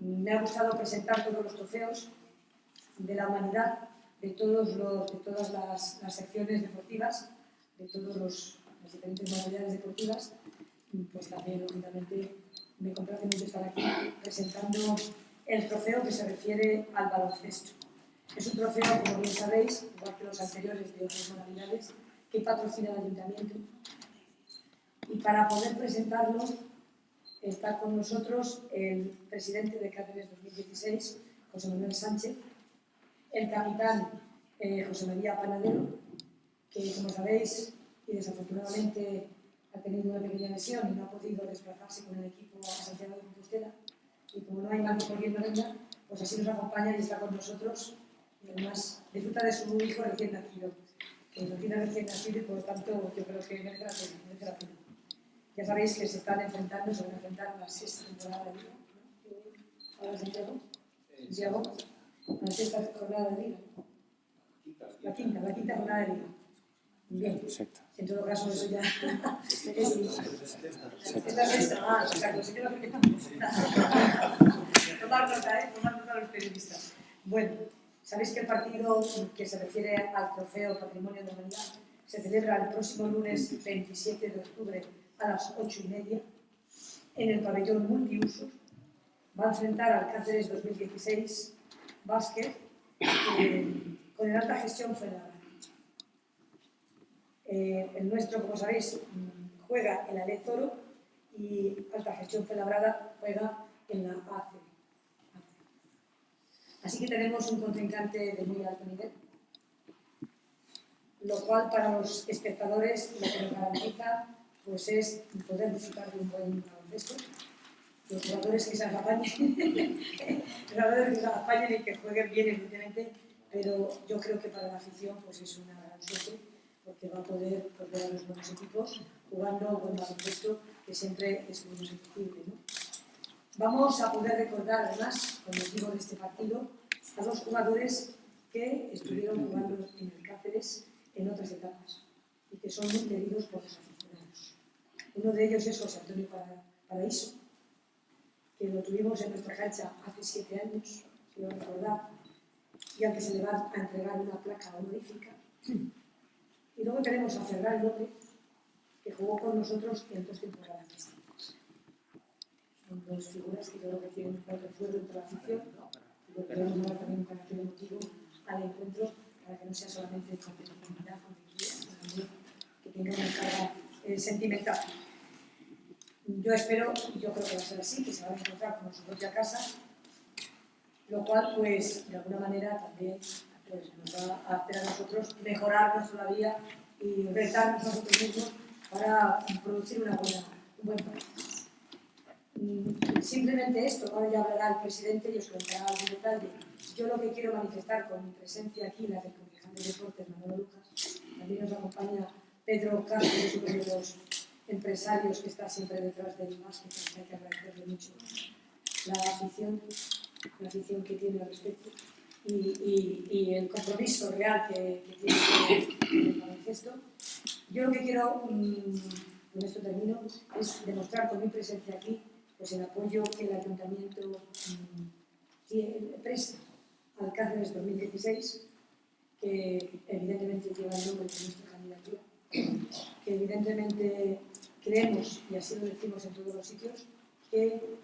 Me ha gustado presentar todos los trofeos de la humanidad, de todas las secciones deportivas, de todas las diferentes modalidades deportivas. Pues también, lógicamente, me complace mucho estar aquí presentando el trofeo que se refiere al baloncesto. Es un trofeo, como bien sabéis, igual que los anteriores de otras modalidades, que patrocina el Ayuntamiento. Y para poder presentarlo, está con nosotros el presidente de Cáceres 2016, José Manuel Sánchez, el capitán José María Panadero, que, como sabéis, y desafortunadamente ha tenido una pequeña lesión y no ha podido desplazarse con el equipo a Santiago de Compostela, y como no hay mal que por bien no venga, pues así nos acompaña y está con nosotros, y además disfruta de su hijo recién nacido, que lo tiene recién nacido y por lo tanto yo creo que merece la pena. Ya sabéis que se van a enfrentar a la sexta temporada de Liga, ¿no? Ahora Santiago, a la sexta jornada de Liga. La quinta jornada de Liga. Bien, en todo caso eso ya es la sexta, o sea, sé que lo repetamos. Tomar nota los periodistas. Bueno, sabéis que el partido que se refiere al trofeo Patrimonio de la Humanidad se celebra el próximo lunes 27 de octubre a las 8:30 en el pabellón multiusos. Va a enfrentar al Cáceres 2016 Básquet con el Alta Gestión Fuenlabrada. El nuestro, como sabéis, juega en la Ley Toro y Alta Gestión Fuenlabrada juega en la AC. Así que tenemos un contrincante de muy alto nivel, lo cual para los espectadores lo que nos garantiza pues es poder disfrutar de un buen baloncesto. Los jugadores que se apañen y que jueguen bien, evidentemente, pero yo creo que para la afición pues es una gran suerte, porque va a poder ver a los buenos equipos jugando buen baloncesto, que siempre es muy apetecible, ¿no? Vamos a poder recordar, además, con motivo de este partido, a dos jugadores que estuvieron jugando en el Cáceres en otras etapas y que son muy queridos por los aficionados. Uno de ellos es José Antonio Paraíso, que lo tuvimos en nuestra cancha hace 7 años, quiero recordar, y al que se le va a entregar una placa honorífica. Y luego tenemos a Ferran López, que jugó con nosotros en 2 temporadas distintas. Son 2 figuras que creo que tienen un fuerte recuerdo entre la afición, y lo queremos dar también un carácter emotivo al encuentro, para que no sea solamente competitividad, sino también que tenga una carga sentimental. Yo espero, y yo creo que va a ser así, que se van a encontrar con su propia casa, lo cual, pues, de alguna manera también pues, nos va a hacer a nosotros mejorarnos todavía y retarnos nosotros mismos para producir un buen partido. Simplemente esto, ahora ya hablará el presidente y os contará algún detalle. Yo lo que quiero manifestar con mi presencia aquí, la del concejal de Deportes, Manolo Lucas, también nos acompaña Pedro Castro, que es uno de los empresarios que está siempre detrás del básquet, que hay que agradecerle mucho la afición que tiene al respecto y el compromiso real que tiene con el baloncesto. Yo lo que quiero, con esto termino, es demostrar con mi presencia aquí pues, el apoyo que el Ayuntamiento presta al Cáceres 2016, que evidentemente lleva el nombre de nuestra candidatura, que evidentemente creemos, y así lo decimos en todos los sitios, que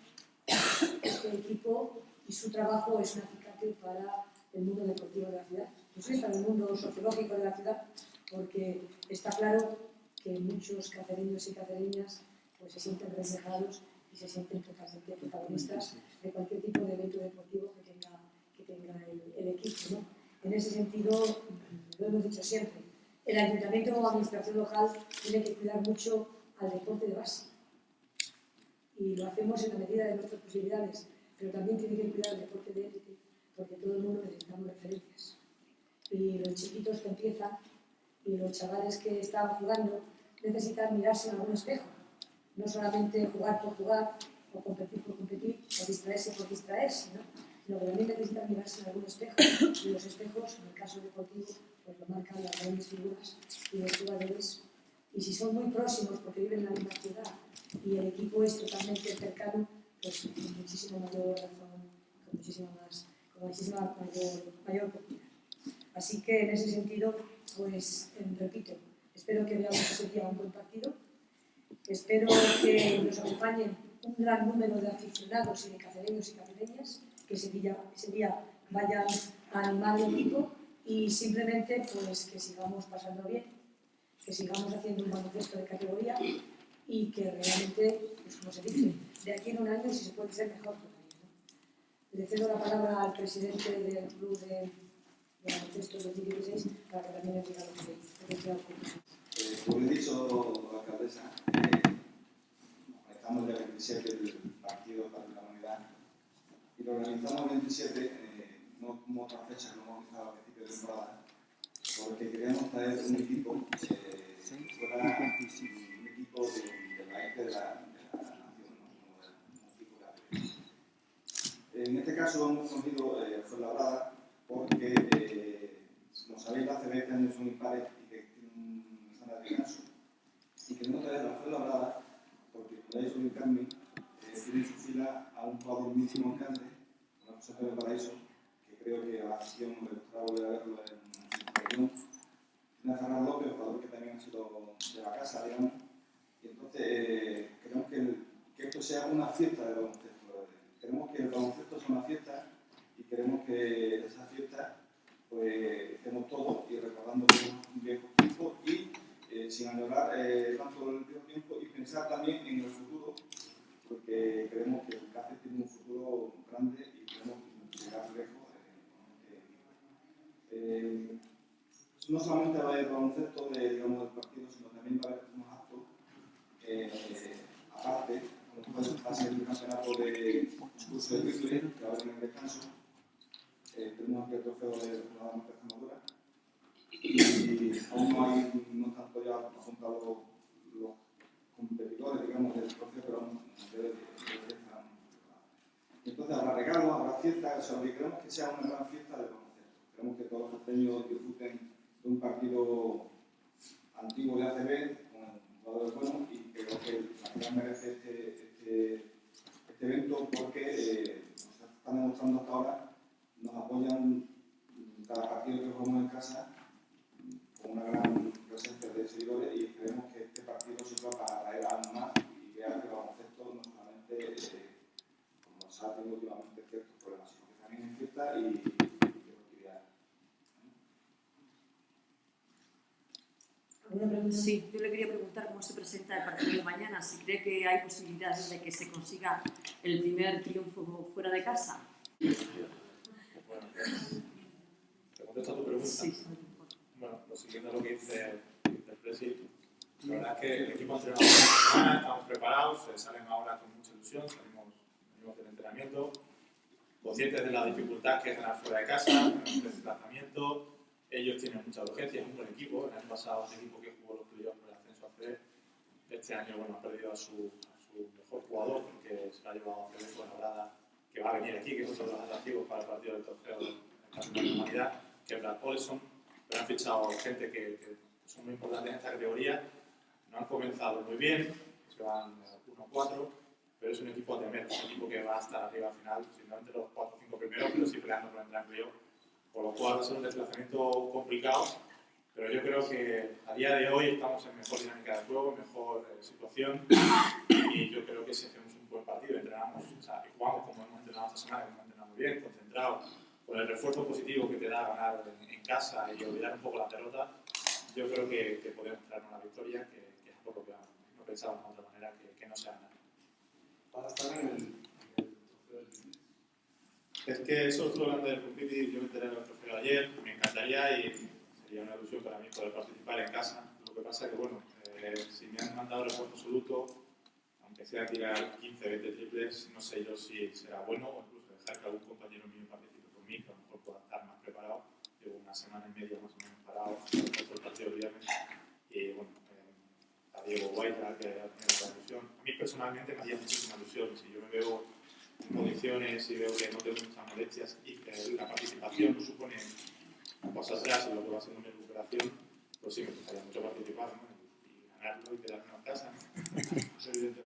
este equipo y su trabajo es un acicate para el mundo deportivo de la ciudad, incluso para el mundo sociológico de la ciudad, porque está claro que muchos cacereños y cacereñas pues, se sienten reflejados y se sienten totalmente protagonistas de cualquier tipo de evento deportivo que tenga el equipo, ¿no? En ese sentido, lo hemos dicho siempre, el Ayuntamiento como administración local tiene que cuidar mucho al deporte de base. Y lo hacemos en la medida de nuestras posibilidades, pero también tiene que cuidar el deporte de élite, porque todo el mundo necesitamos referencias. Y los chiquitos que empiezan y los chavales que están jugando necesitan mirarse en algún espejo. No solamente jugar por jugar, o competir por competir, o distraerse por distraerse, ¿no? Sino que también necesitan mirarse en algún espejo. Y los espejos, en el caso deportivo, pues lo marcan las grandes figuras y los jugadores. Y si son muy próximos, porque viven en la misma ciudad, y el equipo es totalmente cercano, pues con muchísima mayor razón con muchísima mayor oportunidad. Así que en ese sentido, pues repito, espero que veamos ese día un buen partido, espero que nos acompañen un gran número de aficionados y de cacereños y cacereñas, que ese día vayan a animar el equipo y simplemente pues que sigamos pasando bien, que sigamos haciendo un baloncesto de categoría y que realmente, pues como se dice, de aquí en un año si se puede ser mejor todavía, ¿no? Le cedo la palabra al presidente del club de baloncesto del 2016 para que también nos diga lo que decía el concurso. Como he dicho la alcaldesa, organizamos el 27 el partido para la humanidad y lo organizamos el 27, no como otras fechas que lo hemos organizado a principio de temporada, porque queríamos traer un equipo que fuera un equipo de la eje de la nación, ¿no? Un equipo de en este caso hemos cogido Fuenlabrada porque, como sabéis, la ACB este año son impares y que tienen una sala de descanso. Y queremos traer la Fuenlabrada porque, como ya hizo el Carmen, tiene en su fila a un jugador muchísimo grande, una cosa de Paraíso, que creo que a la afición me gustaría volver a verlo en región. Tiene a Fernando López, jugador que también ha sido de la casa, digamos. Y entonces queremos que esto sea una fiesta de baloncesto. Queremos que el baloncesto sea una fiesta y queremos que esa fiesta pues estemos todos y recordando un viejo tiempo y sin añorar tanto el viejo tiempo y pensar también en el futuro, porque creemos que el Cáceres tiene un futuro grande y queremos llegar lejos. No solamente va a haber baloncesto digamos, del partido, sino también va a haber unos actos aparte, como va a ser el campeonato de curso de rifle, que ahora en el descanso. Tenemos aquí el trofeo de la marca Extremadura y aún no están todavía apuntados los competidores, digamos, del trofeo, pero aún debe estar. Entonces habrá regalos, habrá fiestas, o sea, que queremos que sea una gran fiesta de baloncesto. Queremos que todos los costeños disfruten de un partido antiguo de ACB con jugadores buenos y creo que la ciudad merece este evento porque nos están demostrando hasta ahora, nos apoyan cada partido que jugamos en casa con una gran presencia de seguidores y esperemos que este partido sirva para atraer aún más y vean que el baloncesto no solamente, como se ha tenido últimamente ciertos problemas, sino que también es fiesta y actividad. ¿Alguna pregunta? Sí, yo le quería preguntar cómo se presenta el partido de mañana, si cree que hay posibilidades de que se consiga el primer triunfo fuera de casa. Bueno, ¿te contesto a tu pregunta? Sí. Bueno, pues siguiendo lo que dice el presidente, la verdad es que el equipo ha entrenado esta semana, estamos preparados, salen ahora con mucha ilusión, venimos del entrenamiento, conscientes de la dificultad que es ganar fuera de casa, el desplazamiento. Ellos tienen mucha urgencia, es un buen equipo. El año pasado un equipo que jugó los playoffs por el ascenso a CB. Este año bueno, ha perdido a su mejor jugador porque se lo ha llevado a CB Fuenlabrada, que va a venir aquí, que es otro de los atractivos para el partido del trofeo del Campeonato de Humanidad, que es Brad Paulson. Pero han fichado gente que son muy importantes en esta categoría. No han comenzado muy bien, se van 1-4, pero es un equipo a temer, es un equipo que va a estar arriba al final, simplemente los 4 o 5 primeros, pero sí peleando por entrar en playoff. Por lo cual va a ser un desplazamiento complicado, pero yo creo que a día de hoy estamos en mejor dinámica de juego, mejor situación y yo creo que si hacemos un buen partido, entrenamos, o sea, y jugamos como hemos entrenado esta semana, que hemos entrenado muy bien, concentrados, con el refuerzo positivo que te da ganar en casa y olvidar un poco la derrota, yo creo que podemos traer una victoria que es por lo que no pensamos de otra manera que no sea nada. Para estar en el trofeo del Piti. Es que eso estuve hablando del Piti, yo me enteré del trofeo ayer, me encantaría y sería una ilusión para mí poder participar en casa. Lo que pasa es que, bueno, si me han mandado el refuerzo absoluto, aunque sea tirar 15, 20 triples, no sé yo si será bueno o incluso dejar que algún compañero mío participe por mí, que a lo mejor pueda estar más preparado. Llevo una semana y media más o menos parado por el partido del viernes y, bueno, a Diego Guaita, que ha tenido la ilusión. A mí personalmente me hacía muchísima ilusión. Si yo me veo en condiciones y veo que no tengo muchas molestias y que la participación no supone cosas atrás en lo que va a ser una recuperación, pues sí me gustaría mucho participar, ¿no? Y ganarlo y quedarme en casa, ¿no?